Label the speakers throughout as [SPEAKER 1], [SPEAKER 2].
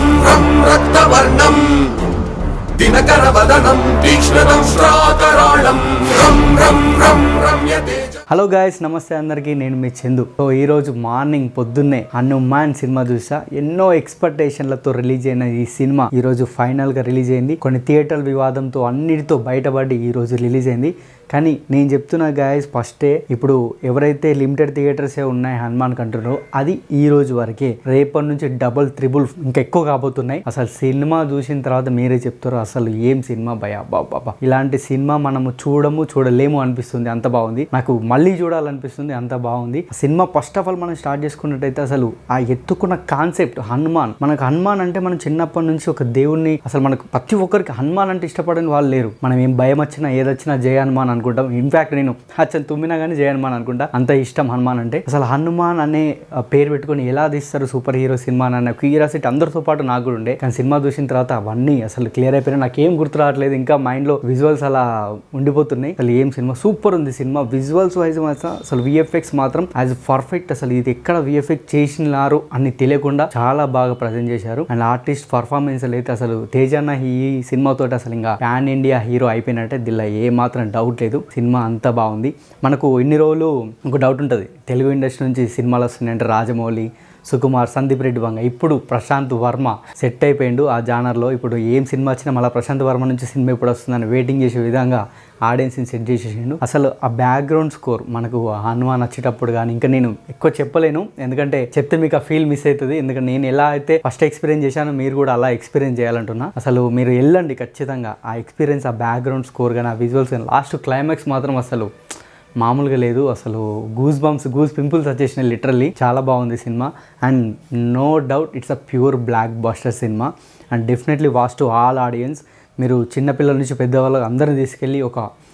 [SPEAKER 1] రం రం రక్తవర్ణం దినకర వదనం తీక్ష్ణం శ్రాకరాళం రం రం రం రమ్యతేజ.
[SPEAKER 2] హలో గాయస్, నమస్తే అందరికీ. నేను మీ చందు. సో ఈరోజు మార్నింగ్ పొద్దున్నే హనుమాన్ సినిమా చూసా. ఎన్నో ఎక్స్పెక్టేషన్లతో రిలీజ్ అయిన ఈ సినిమా ఈరోజు ఫైనల్గా రిలీజ్ అయింది. కొన్ని థియేటర్ వివాదంతో అన్నిటితో బయటపడి ఈరోజు రిలీజ్ అయింది. కానీ నేను చెప్తున్నా గాయస్, ఫస్టే ఇప్పుడు ఎవరైతే లిమిటెడ్ థియేటర్సే ఉన్నాయి హనుమాన్ కంటున్నారో అది ఈ రోజు వరకే. రేపటి నుంచి డబుల్ త్రిబుల్ ఇంకా ఎక్కువ కాబోతున్నాయి. అసలు సినిమా చూసిన తర్వాత మీరే చెప్తారు అసలు ఏం సినిమా భయ బాబా. ఇలాంటి సినిమా మనము చూడలేము అనిపిస్తుంది, అంత బాగుంది. నాకు మళ్ళీ చూడాలనిపిస్తుంది, అంత బాగుంది సినిమా. ఫస్ట్ ఆఫ్ ఆల్ మనం స్టార్ట్ చేసుకున్నట్టయితే అసలు ఆ ఎత్తుకున్న కాన్సెప్ట్ హనుమాన్. మనకు హనుమాన్ అంటే మనం చిన్నప్పటి నుంచి ఒక దేవుణ్ణి, అసలు మనకు ప్రతి ఒక్కరికి హనుమాన్ అంటే ఇష్టపడని వాళ్ళు లేరు. మనం ఏం భయం వచ్చినా ఏదొచ్చినా జయ హనుమాన్ అనుకుంటాం. ఇన్ఫాక్ట్ నేను అచ్చని తుమ్మినా కానీ జయ హనుమాన్ అనుకుంటా, అంత ఇష్టం హనుమాన్ అంటే. అసలు హనుమాన్ అనే పేరు పెట్టుకొని ఎలా తీస్తారు సూపర్ హీరో సినిమా అన్న క్యూరియాసిటీ అందరితో పాటు నాకు కూడా ఉండే. కానీ సినిమా చూసిన తర్వాత అవన్నీ అసలు క్లియర్ అయిపోయినా. నాకేం గుర్తు రావట్లేదు, ఇంకా మైండ్లో విజువల్స్ అలా ఉండిపోతున్నాయి. అసలు ఏం సినిమా, సూపర్ ఉంది సినిమా. విజువల్స్ వైజ్ అసలు విఎఫ్ఎక్స్ మాత్రం యాజ్ పర్ఫెక్ట్. అసలు ఇది ఎక్కడ విఎఫ్ఎక్స్ చేసినారు అని తెలియకుండా చాలా బాగా ప్రజెంట్ చేశారు. అండ్ ఆర్టిస్ట్ పర్ఫార్మెన్స్ అయితే అసలు తేజ్ అన్న ఈ సినిమాతో అసలు ఇంకా పాన్ ఇండియా హీరో అయిపోయినట్టే, దీనిలో ఏ మాత్రం డౌట్ లేదు. సినిమా అంతా బాగుంది. మనకు ఇన్ని రోజులు ఒక డౌట్ ఉంటుంది, తెలుగు ఇండస్ట్రీ నుంచి సినిమాలు వస్తున్నాయంటే రాజమౌళి, సుకుమార్, సందీప్ రెడ్డి వంగ. ఇప్పుడు ప్రశాంత్ వర్మ సెట్ అయిపోయిండు ఆ జానర్లో. ఇప్పుడు ఏం సినిమా వచ్చినా మళ్ళీ ప్రశాంత్ వర్మ నుంచి సినిమా ఇప్పుడు వస్తుందని వెయిటింగ్ చేసే విధంగా ఆడియన్స్ని సెట్ చేసేసిండు. అసలు ఆ బ్యాక్గ్రౌండ్ స్కోర్ మనకు హనుమాన్ వచ్చేటప్పుడు కానీ, ఇంకా నేను ఎక్కువ చెప్పలేను ఎందుకంటే చెప్తే మీకు ఆ ఫీల్ మిస్ అవుతుంది. ఎందుకంటే నేను ఎలా అయితే ఫస్ట్ ఎక్స్పీరియన్స్ చేశానో మీరు కూడా అలా ఎక్స్పీరియన్స్ చేయాలంటున్నా. అసలు మీరు వెళ్ళండి ఖచ్చితంగా. ఆ ఎక్స్పీరియన్స్, ఆ బ్యాక్గ్రౌండ్ స్కోర్ కానీ, ఆ విజువల్స్ కానీ, లాస్ట్ క్లైమాక్స్ మాత్రం అసలు మామూలుగా లేదు. అసలు గూస్ పింపుల్స్ వచ్చేసినాయి లిటరల్లీ. చాలా బాగుంది cinema. And no doubt it's a pure blockbuster cinema. And definitely watch to all audience. మీరు చిన్నపిల్లల నుంచి పెద్దవాళ్ళకి అందరిని తీసుకెళ్ళి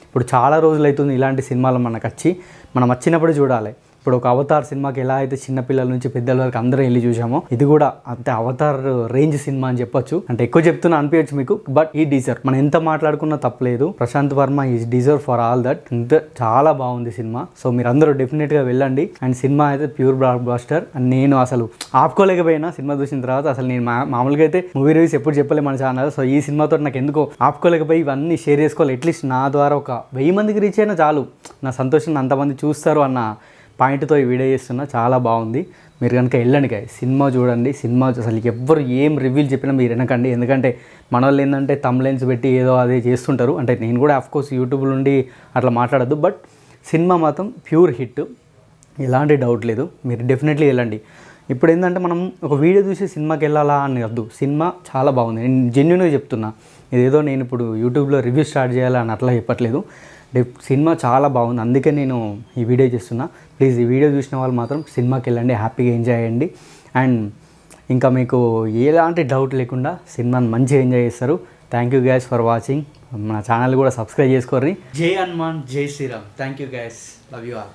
[SPEAKER 2] ఇప్పుడు చాలా రోజులు అవుతుంది ఇలాంటి సినిమాలు మనకు వచ్చి, మనం వచ్చినప్పుడు చూడాలి. ఇప్పుడు ఒక అవతార్ సినిమాకి ఎలా అయితే చిన్నపిల్లల నుంచి పెద్దల వరకు అందరం వెళ్ళి చూసామో, ఇది కూడా అంతే అవతార్ రేంజ్ సినిమా అని చెప్పొచ్చు. అంటే ఎక్కువ చెప్తున్నా అనిపించచ్చు మీకు, బట్ ఈ డిజర్వ్. మనం ఎంత మాట్లాడుకున్నా తప్పలేదు. Prashanth Varma is deserve for all that. చాలా బాగుంది సినిమా. సో మీరు అందరూ డెఫినెట్గా వెళ్ళండి. అండ్ సినిమా అయితే ప్యూర్ బ్లాక్ బస్టర్. అండ్ నేను అసలు ఆపుకోలేకపోయినా సినిమా చూసిన తర్వాత. అసలు నేను మామూలుగా అయితే మూవీ రివ్యూస్ ఎప్పుడు చెప్పలే మన ఛానల్. సో ఈ సినిమాతో నాకు ఎందుకో ఆపుకోలేకపోయి ఇవన్నీ షేర్ చేసుకోవాలి. అట్లీస్ట్ నా ద్వారా ఒక 1000 మందికి రీచ్ అయినా చాలు, నా సంతోషం అంతమంది చూస్తారు అన్న పాయింట్తో ఈ వీడియో చేస్తున్నా. చాలా బాగుంది. మీరు కనుక వెళ్ళండి గాయ్, సినిమా చూడండి. సినిమా అసలు ఎవ్వరు ఏం రివ్యూలు చెప్పినా మీరు వినకండి. ఎందుకంటే మన వాళ్ళు ఏంటంటే తమ్లైన్స్ పెట్టి ఏదో అదే చేస్తుంటారు. అంటే నేను కూడా ఆఫ్కోర్స్ యూట్యూబ్ నుండి అట్లా మాట్లాడద్దు, బట్ సినిమా మాత్రం ప్యూర్ హిట్, ఎలాంటి డౌట్ లేదు. మీరు డెఫినెట్లీ వెళ్ళండి. ఇప్పుడు ఏంటంటే మనం ఒక వీడియో చూసి సినిమాకి వెళ్ళాలా అని వద్దు. సినిమా చాలా బాగుంది. నేను జెన్యూన్గా చెప్తున్నా. ఇదేదో నేను ఇప్పుడు యూట్యూబ్లో రివ్యూ స్టార్ట్ చేయాలని అట్లా చెప్పట్లేదు. సినిమా చాలా బాగుంది, అందుకే నేను ఈ వీడియో చేస్తున్నా. ప్లీజ్ ఈ వీడియో చూసిన వాళ్ళు మాత్రం సినిమాకి వెళ్ళండి, హ్యాపీగా ఎంజాయ్ చేయండి. అండ్ ఇంకా మీకు ఎలాంటి డౌట్ లేకుండా సినిమాని మంచిగా ఎంజాయ్ చేస్తారు. Thank you guys for watching. మన ఛానల్ కూడా సబ్స్క్రైబ్ చేసుకోండి. జై హనుమాన్, జై Shriram. Thank you guys, love you all.